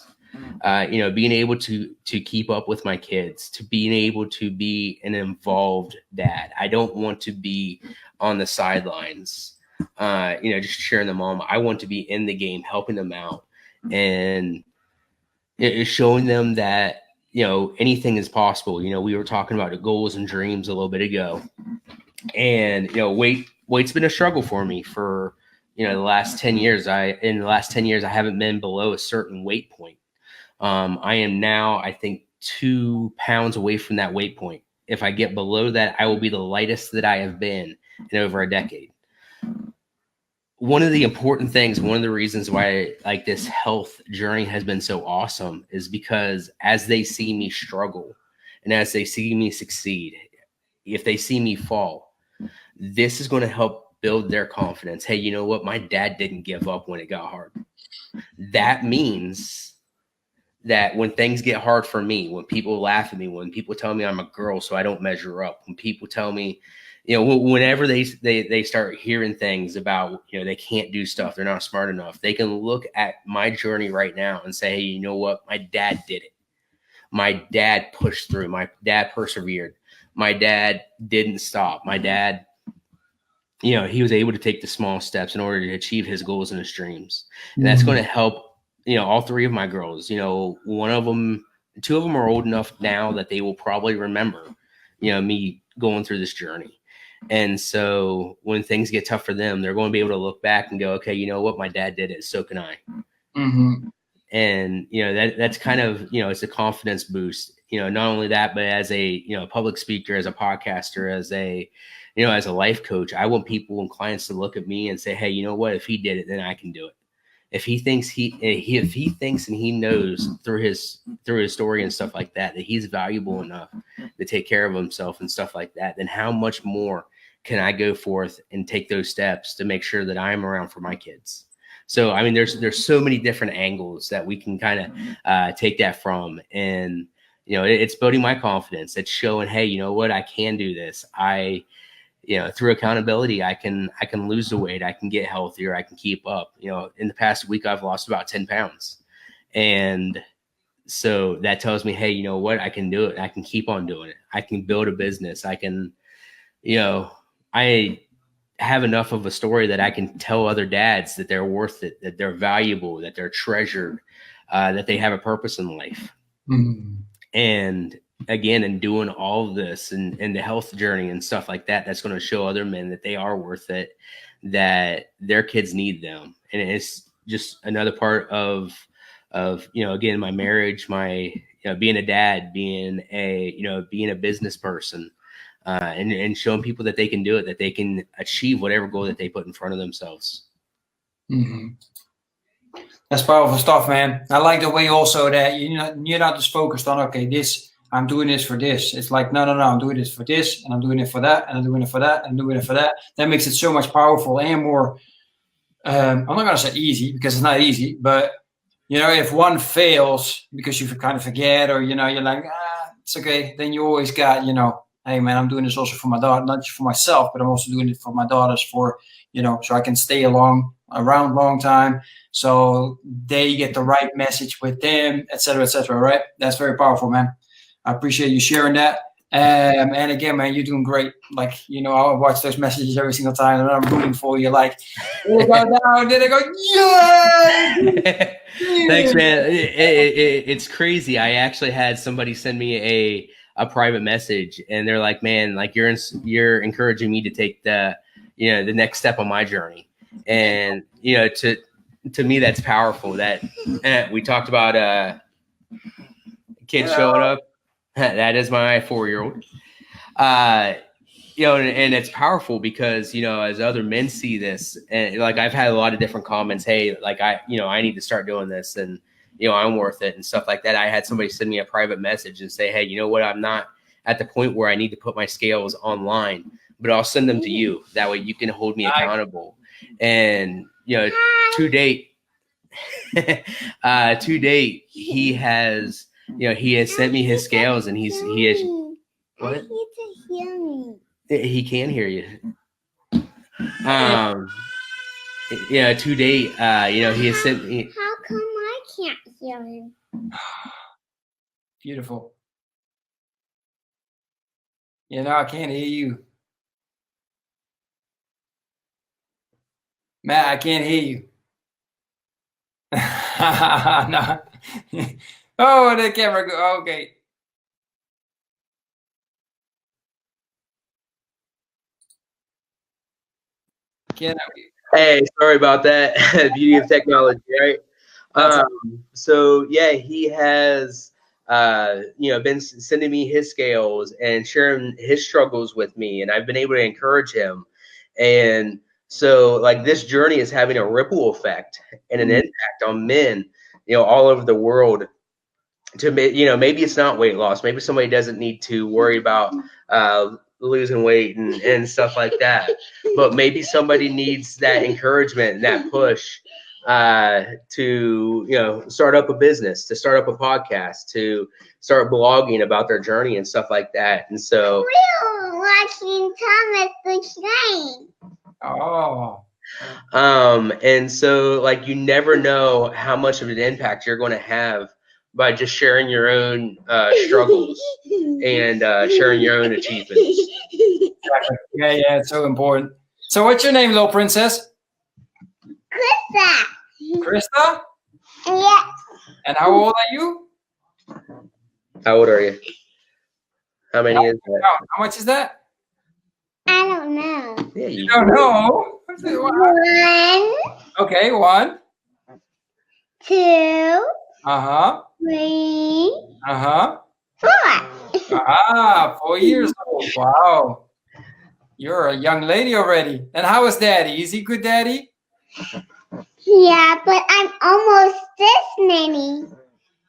[SPEAKER 2] being able to keep up with my kids, to being able to be an involved dad. I don't want to be on the sidelines, just cheering them on. I want to be in the game, helping them out, and showing them that, anything is possible. We were talking about the goals and dreams a little bit ago, and, weight's been a struggle for me for, you know, in the last 10 years, I haven't been below a certain weight point. I am now, I think, 2 pounds away from that weight point. If I get below that, I will be the lightest that I have been in over a decade. One of the important things, one of the reasons why like this health journey has been so awesome is because as they see me struggle and as they see me succeed, if they see me fall, this is going to help build their confidence. Hey, you know what? My dad didn't give up when it got hard. That means that when things get hard for me, when people laugh at me, when people tell me I'm a girl so I don't measure up, when people tell me, you know, whenever they start hearing things about, you know, they can't do stuff, they're not smart enough, they can look at my journey right now and say, hey, you know what? My dad did it. My dad pushed through. My dad persevered. My dad didn't stop. My dad, you know, he was able to take the small steps in order to achieve his goals and his dreams. And that's going to help, you know, all three of my girls. You know, two of them are old enough now that they will probably remember, you know, me going through this journey. And so when things get tough for them, they're going to be able to look back and go, okay, you know what? My dad did it. So can I.
[SPEAKER 1] Mm-hmm.
[SPEAKER 2] And, you know, that's kind of, you know, it's a confidence boost, you know, not only that, but as a, you know, public speaker, as a podcaster, as a, you know, as a life coach, I want people and clients to look at me and say, hey, you know what, if he did it, then I can do it. If he thinks if he thinks and he knows through his story and stuff like that, that he's valuable enough to take care of himself and stuff like that, then how much more can I go forth and take those steps to make sure that I'm around for my kids? So, I mean, there's so many different angles that we can kind of take that from. And, you know, it's building my confidence. It's showing, hey, you know what, I can do this. You know, through accountability, I can lose the weight. I can get healthier. I can keep up. You know, in the past week, I've lost about 10 pounds. And so that tells me, hey, you know what, I can do it. I can keep on doing it. I can build a business. I can, you know, I have enough of a story that I can tell other dads that they're worth it, that they're valuable, that they're treasured, that they have a purpose in life. Mm-hmm. And again, in doing all of this and the health journey and stuff like that, that's going to show other men that they are worth it, that their kids need them. And it's just another part of, you know, again, my marriage, my, you know, being a dad, being a business person, and showing people that they can do it, that they can achieve whatever goal that they put in front of themselves.
[SPEAKER 1] Mm-hmm. That's powerful stuff, man. I like the way also that you're not just focused on, okay, I'm doing this for this. It's like, no, I'm doing this for this, and I'm doing it for that, and I'm doing it for that, and I'm doing it for that. That makes it so much powerful and more, I'm not going to say easy because it's not easy, but, you know, if one fails because you kind of forget or, you know, you're like, it's okay. Then you always got, you know, hey, man, I'm doing this also for my daughter, not just for myself, but I'm also doing it for my daughters for, you know, so I can stay around long time. So they get the right message with them, et cetera, right? That's very powerful, man. I appreciate you sharing that. And again, man, you're doing great. Like, you know, I watch those messages every single time and I'm rooting for you. Like, did it go down? Did it go? Yeah!
[SPEAKER 2] Thanks, man. It's crazy. I actually had somebody send me a private message and they're like, man, like you're encouraging me to take the next step on my journey. And, you know, to me, that's powerful. That we talked about kids showing up. That is my 4-year-old. You know, and it's powerful because, you know, as other men see this, and like I've had a lot of different comments, hey, like I need to start doing this, and you know, I'm worth it and stuff like that. I had somebody send me a private message and say, hey, you know what, I'm not at the point where I need to put my scales online, but I'll send them to you. That way you can hold me accountable. And, you know, to date, he has sent me his scales and he has. What? I need to hear me. He can hear you. Yeah, to date, you know, he has sent me.
[SPEAKER 3] How come I can't hear him?
[SPEAKER 1] Beautiful. You know, I can't hear you. Matt, I can't hear you. No. Oh, the camera go. Okay. Can
[SPEAKER 2] Hey, sorry about that. Beauty of technology, right?
[SPEAKER 1] That's
[SPEAKER 2] So yeah, he has been sending me his scales and sharing his struggles with me, and I've been able to encourage him. And so like this journey is having a ripple effect and an impact on men, all over the world. Maybe it's not weight loss. Maybe somebody doesn't need to worry about losing weight and stuff like that. But maybe somebody needs that encouragement and that push to start up a business, to start up a podcast, to start blogging about their journey and stuff like that. And so
[SPEAKER 3] We're watching Thomas the Train.
[SPEAKER 1] Oh,
[SPEAKER 2] and so like you never know how much of an impact you're going to have by just sharing your own struggles and sharing your own achievements.
[SPEAKER 1] yeah, it's so important. So what's your name, little princess?
[SPEAKER 3] Krista.
[SPEAKER 1] Krista?
[SPEAKER 3] Yes.
[SPEAKER 1] And how old are you?
[SPEAKER 2] How old are you? How many is that?
[SPEAKER 1] How much is that?
[SPEAKER 3] I don't know.
[SPEAKER 2] Yeah,
[SPEAKER 1] You don't know?
[SPEAKER 3] One,
[SPEAKER 1] Okay, 1.
[SPEAKER 3] 2,
[SPEAKER 1] Uh-huh.
[SPEAKER 3] 3,
[SPEAKER 1] Uh-huh.
[SPEAKER 3] 4.
[SPEAKER 1] 4 years old. Wow. You're a young lady already. And how is daddy? Is he good daddy?
[SPEAKER 3] Yeah, but I'm almost this many.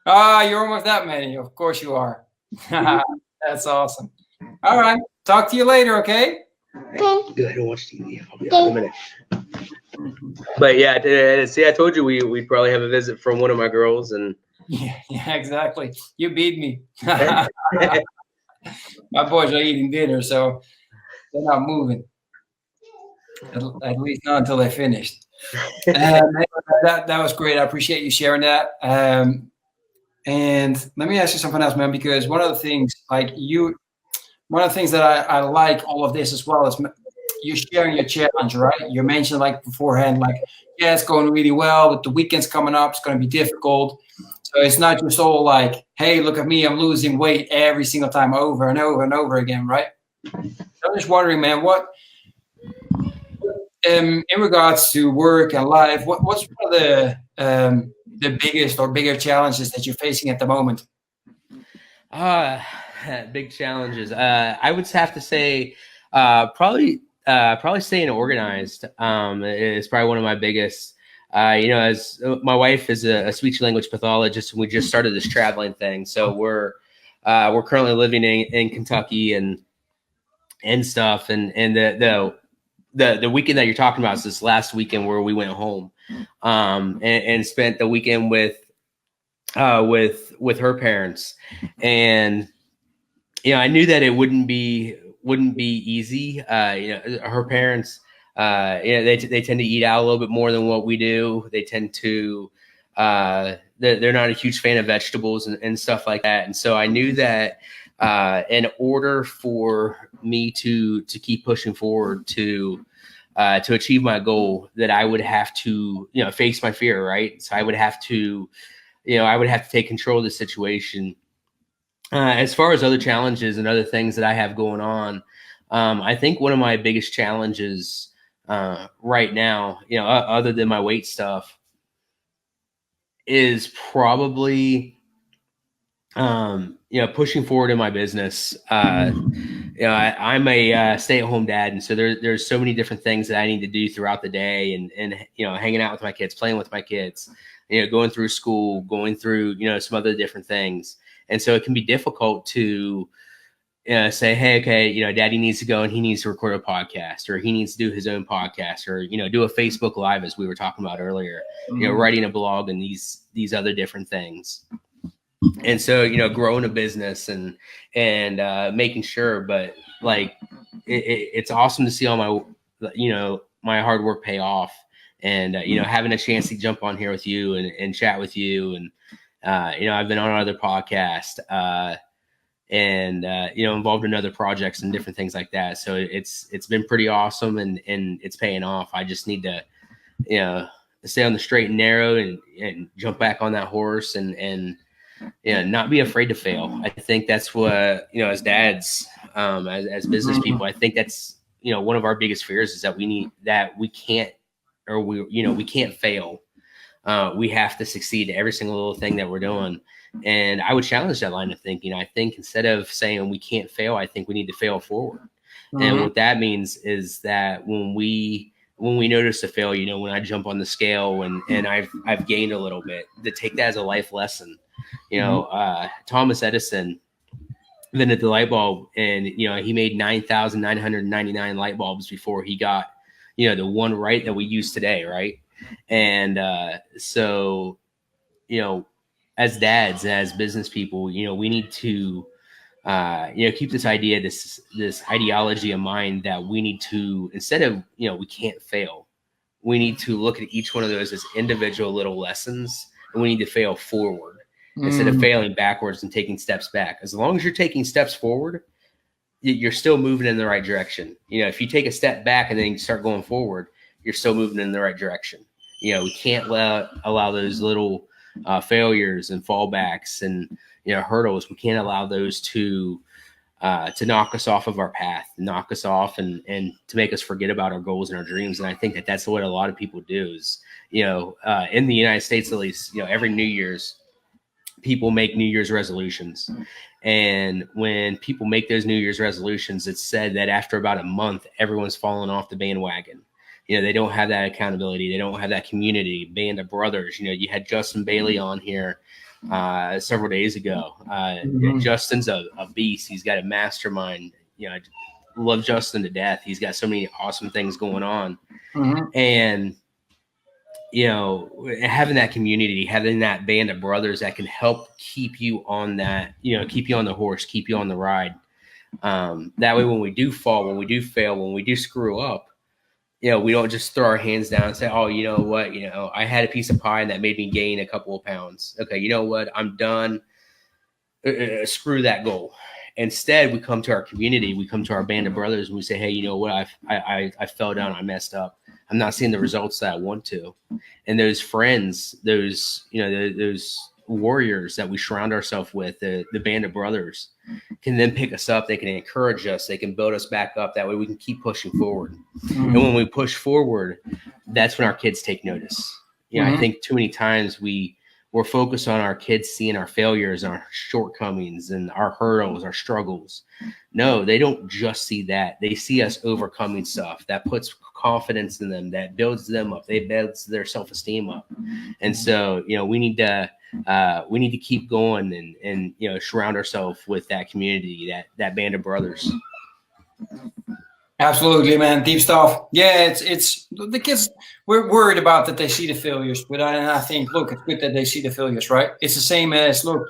[SPEAKER 1] You're almost that many. Of course you are. That's awesome. All right. Talk to you later, okay?
[SPEAKER 3] Okay.
[SPEAKER 2] Good. I don't watch TV. I'll be out in a minute. But yeah, see, I told you we'd probably have a visit from one of my girls, and
[SPEAKER 1] Yeah, exactly. You beat me. My boys are eating dinner, so they're not moving. At least not until they finished. That was great. I appreciate you sharing that. And let me ask you something else, man, because one of the things that I like all of this as well is you're sharing your challenge, right? You mentioned like beforehand, like, yeah, it's going really well, but the weekend's coming up, it's going to be difficult. So it's not just all like, hey, look at me, I'm losing weight every single time over and over and over again, right? So I'm just wondering, man, what in regards to work and life, what's one of the biggest or bigger challenges that you're facing at the moment?
[SPEAKER 2] big challenges. I would have to say probably staying organized is probably one of my biggest. As my wife is a speech language pathologist, and we just started this traveling thing, so we're currently living in Kentucky and stuff, and the weekend that you're talking about is this last weekend where we went home and spent the weekend with her parents, and I knew that it wouldn't be easy. Her parents, they tend to eat out a little bit more than what we do. They tend to, they're not a huge fan of vegetables and stuff like that. And so I knew that in order for me to keep pushing forward to achieve my goal, that I would have to, face my fear, right? So I would have to, take control of the situation. As far as other challenges and other things that I have going on, I think one of my biggest challenges right now, other than my weight stuff, is probably, pushing forward in my business. I'm a stay-at-home dad, and so there's so many different things that I need to do throughout the day, and hanging out with my kids, playing with my kids, going through school, going through some other different things. And so it can be difficult to say, hey, okay, daddy needs to go and he needs to record a podcast, or he needs to do his own podcast, or, do a Facebook Live, as we were talking about earlier, writing a blog and these other different things. And so, growing a business and making sure, but like, it's awesome to see all my, my hard work pay off, and, having a chance to jump on here with you and chat with you. And, I've been on other podcasts, and involved in other projects and different things like that. So it's been pretty awesome, and it's paying off. I just need to, stay on the straight and narrow and jump back on that horse and not be afraid to fail. I think that's what, as dads, as business people, I think that's, one of our biggest fears is that we can't or we can't fail. We have to succeed at every single little thing that we're doing. And I would challenge that line of thinking. I think instead of saying we can't fail, I think we need to fail forward. Mm-hmm. And what that means is that when we notice a fail, when I jump on the scale and I've gained a little bit, to take that as a life lesson. Thomas Edison invented the light bulb, and he made 9,999 light bulbs before he got the one right that we use today, right? And so as dads, as business people, we need to keep this idea, this ideology in mind, that we need to, instead of we can't fail, we need to look at each one of those as individual little lessons, and we need to fail forward instead of failing backwards and taking steps back. As long as you're taking steps forward, you're still moving in the right direction. If you take a step back and then you start going forward, you're still moving in the right direction. We can't allow those little failures and fallbacks and hurdles. We can't allow those to knock us off of our path, knock us off, and to make us forget about our goals and our dreams. And I think that that's what a lot of people do is, in the United States, at least, every New Year's, people make New Year's resolutions. And when people make those New Year's resolutions, it's said that after about a month, everyone's falling off the bandwagon. They don't have that accountability. They don't have that community, band of brothers. You had Justin Bailey on here several days ago. Justin's a beast. He's got a mastermind. I love Justin to death. He's got so many awesome things going on. And, having that community, having that band of brothers that can help keep you on that, keep you on the horse, keep you on the ride. That way, when we do fall, when we do fail, when we do screw up, we don't just throw our hands down and say, oh, you know what, I had a piece of pie and that made me gain a couple of pounds. Okay, you know what, I'm done. Screw that goal. Instead, we come to our community, we come to our band of brothers, and we say, hey, you know what, I fell down, I messed up. I'm not seeing the results that I want to. And those friends, those warriors that we surround ourselves with, the band of brothers, can then pick us up. They can encourage us. They can build us back up. That way we can keep pushing forward. And when we push forward, that's when our kids take notice. I think too many times we're focused on our kids seeing our failures, our shortcomings, and our hurdles, our struggles. No, they don't just see that. They see us overcoming stuff that puts confidence in them, that builds them up. They builds their self-esteem up. And so, we need to keep going and surround ourselves with that community, that band of brothers.
[SPEAKER 1] Absolutely, man. Deep stuff. Yeah, it's the kids. We're worried about that they see the failures, but I think, look, it's good that they see the failures, right? It's the same as, look,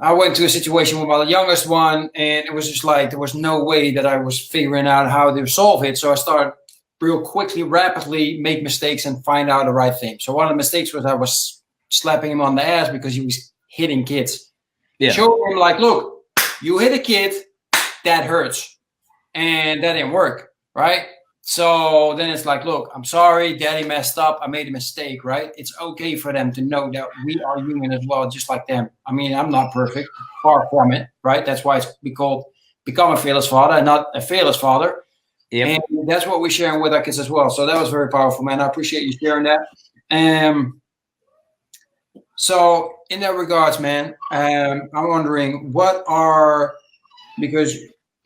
[SPEAKER 1] I went to a situation with my youngest one, and it was just like there was no way that I was figuring out how to solve it. So I started real quickly, rapidly make mistakes and find out the right thing. So one of the mistakes was I was slapping him on the ass because he was hitting kids. Yeah. Show him like, look, you hit a kid, that hurts. And that didn't work, right? So then it's like, look, I'm sorry, daddy messed up. I made a mistake, right? It's okay for them to know that we are human as well, just like them. I mean, I'm not perfect, far from it, right? That's why it's called Become a Fearless Father and not a Fearless Father. Yep. And that's what we're sharing with our kids as well. So that was very powerful, man. I appreciate you sharing that. So in that regards, man, I'm wondering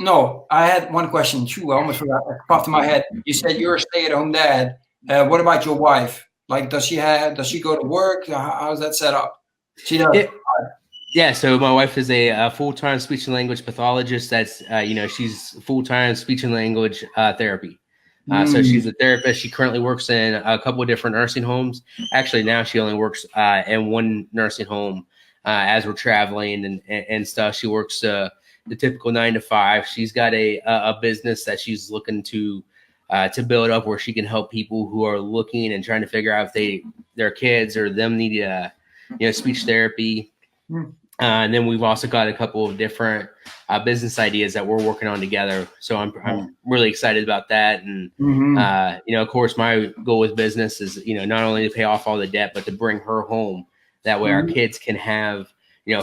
[SPEAKER 1] No, I had one question too. I almost forgot. It popped in my head. You said you're a stay-at-home dad. What about your wife? Like, does she go to work? How's that set up? She does.
[SPEAKER 2] Yeah. So my wife is a full-time speech and language pathologist. That's she's full-time speech and language therapy. So she's a therapist. She currently works in a couple of different nursing homes. Actually, now she only works in one nursing home as we're traveling and stuff. She works the typical 9 to 5. She's got a business that she's looking to build up where she can help people who are looking and trying to figure out if their kids or them need speech therapy. And then we've also got a couple of different business ideas that we're working on together. So I'm really excited about that. And of course, my goal with business is not only to pay off all the debt, but to bring her home. That way, our kids can have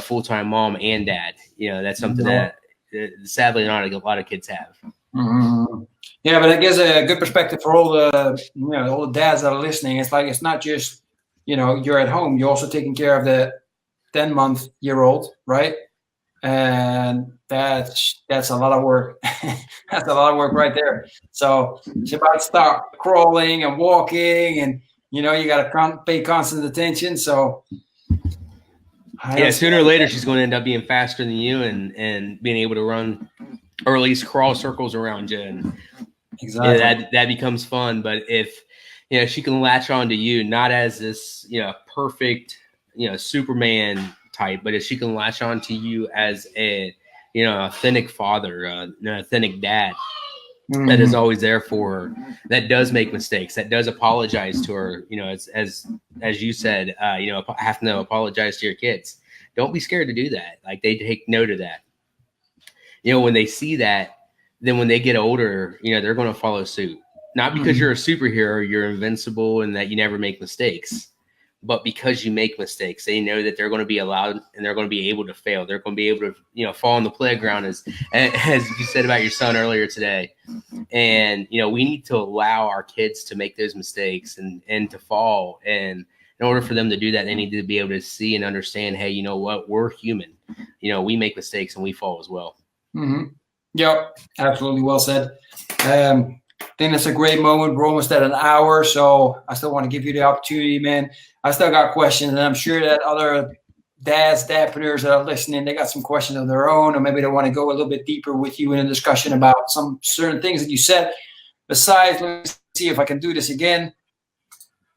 [SPEAKER 2] full-time mom and dad. That's something that sadly not a lot of kids have.
[SPEAKER 1] Yeah, but I guess a good perspective for all the dads that are listening. It's like it's not just you're at home. You're also taking care of the 10-month-year-old, right? And that's a lot of work. That's a lot of work right there. So it's about to start crawling and walking, and you got to pay constant attention. So
[SPEAKER 2] sooner or later she's going to end up being faster than you and being able to run or at least crawl circles around you. And
[SPEAKER 1] exactly,
[SPEAKER 2] that becomes fun. But if she can latch on to you, not as this perfect Superman type, but if she can latch on to you as a authentic father, an authentic dad that is always there for her, that does make mistakes, that does apologize to her, as you said, having to apologize to your kids. Don't be scared to do that. Like, they take note of that. When they see that, then when they get older, they're going to follow suit. Not because you're a superhero, you're invincible, and that you never make mistakes, but because you make mistakes. They know that they're going to be allowed and they're going to be able to fail. They're going to be able to, fall on the playground, as you said about your son earlier today. And, we need to allow our kids to make those mistakes and to fall. And in order for them to do that, they need to be able to see and understand, hey, you know what? We're human. We make mistakes and we fall as well.
[SPEAKER 1] Mm-hmm. Yep, absolutely, well said. I think that's a great moment. We're almost at an hour, so I still want to give you the opportunity, man. I still got questions, and I'm sure that other dadpreneurs that are listening, they got some questions of their own, or maybe they want to go a little bit deeper with you in a discussion about some certain things that you said. Besides, let me see if I can do this again.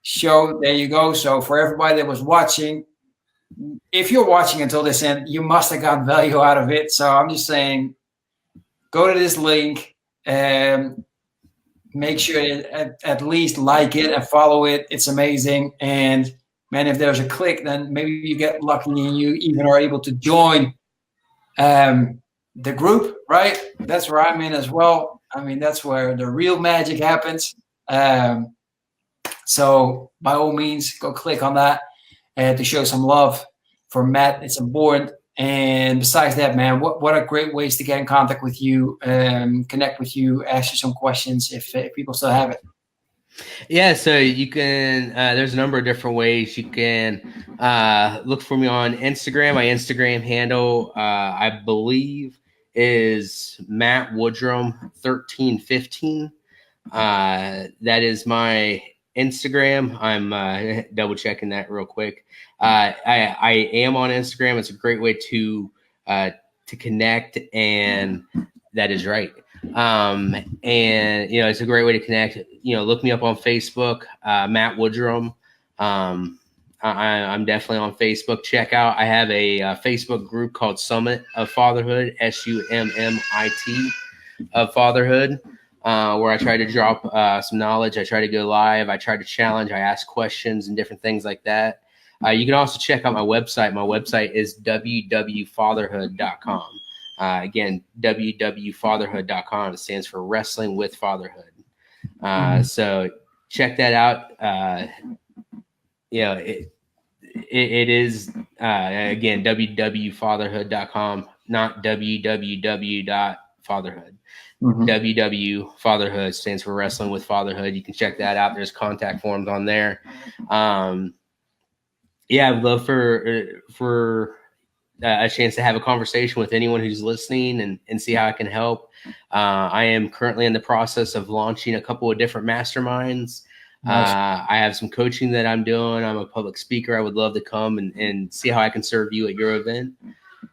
[SPEAKER 1] Show, there you go. So for everybody that was watching, if you're watching until this end, you must have gotten value out of it. So I'm just saying, go to this link and make sure at least like it and follow it. It's amazing. And man, if there's a click, then maybe you get lucky and you even are able to join the group, right? That's where I'm in as well. I mean, that's where the real magic happens. So by all means, go click on that to show some love for Matt. It's important. And besides that, man, what are great ways to get in contact with you, connect with you, ask you some questions if people still have it?
[SPEAKER 2] Yeah, so you can, there's a number of different ways. You can look for me on Instagram. My Instagram handle, I believe, is Matt Woodrum 1315. That is my Instagram. I'm double checking that real quick. I am on Instagram. It's a great way to connect, and that is right. And it's a great way to connect. Look me up on Facebook, Matt Woodrum. I'm definitely on Facebook. Check out, I have a Facebook group called Summit of Fatherhood, SUMMIT of Fatherhood, where I try to drop some knowledge. I try to go live. I try to challenge. I ask questions and different things like that. You can also check out my website. My website is www.fatherhood.com. Again, www.fatherhood.com. It stands for Wrestling with Fatherhood. So check that out. It is, again, www.fatherhood.com, not www.fatherhood. WW Fatherhood stands for Wrestling with Fatherhood. You can check that out. There's contact forms on there. I'd love for a chance to have a conversation with anyone who's listening and see how I can help. I am currently in the process of launching a couple of different masterminds. Nice. I have some coaching that I'm doing. I'm a public speaker. I would love to come and see how I can serve you at your event.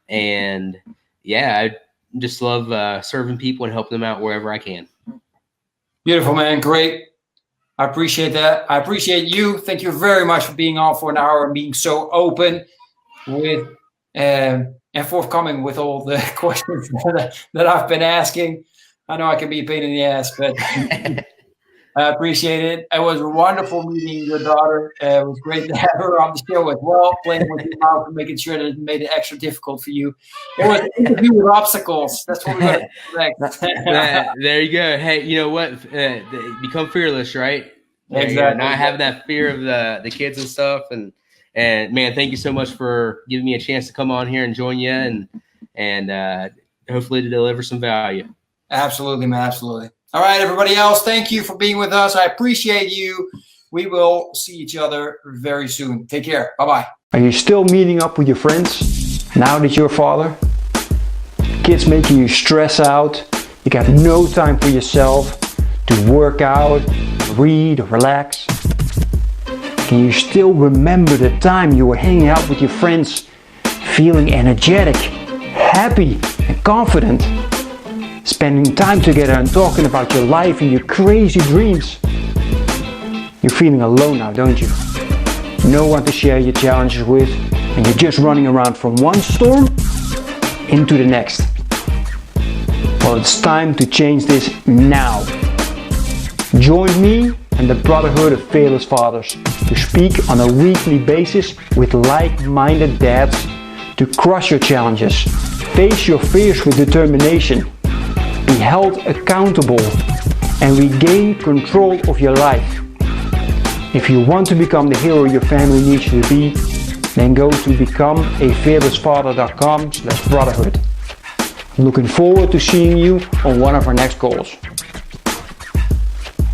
[SPEAKER 2] And I just love serving people and helping them out wherever I can.
[SPEAKER 1] Beautiful, man. Great. I appreciate that. I appreciate you. Thank you very much for being on for an hour and being so open with and forthcoming with all the questions that I've been asking. I know I can be a pain in the ass, but I appreciate it. It was wonderful meeting your daughter. It was great to have her on the show as well, playing with your mouth and making sure that it made it extra difficult for you. It was an interview with obstacles. That's what we're going to expect.
[SPEAKER 2] There you go. Hey, you know what? Become fearless, right?
[SPEAKER 1] Exactly.
[SPEAKER 2] Not have that fear of the kids and stuff. And man, thank you so much for giving me a chance to come on here and join you and hopefully to deliver some value.
[SPEAKER 1] Absolutely, man. Absolutely. All right, everybody else, thank you for being with us. I appreciate you. We will see each other very soon. Take care. Bye-bye.
[SPEAKER 4] Are you still meeting up with your friends now that you're a father? Kids making you stress out. You got no time for yourself to work out, read, or relax. Can you still remember the time you were hanging out with your friends, feeling energetic, happy, and confident? Spending time together and talking about your life and your crazy dreams. You're feeling alone now, don't you? No one to share your challenges with, and you're just running around from one storm into the next. Well, it's time to change this now. Join me and the Brotherhood of Fearless Fathers to speak on a weekly basis with like-minded dads to crush your challenges, face your fears with determination, be held accountable, and regain control of your life. If you want to become the hero your family needs you to be, then go to becomeafearlessfather.com/brotherhood. I'm looking forward to seeing you on one of our next calls.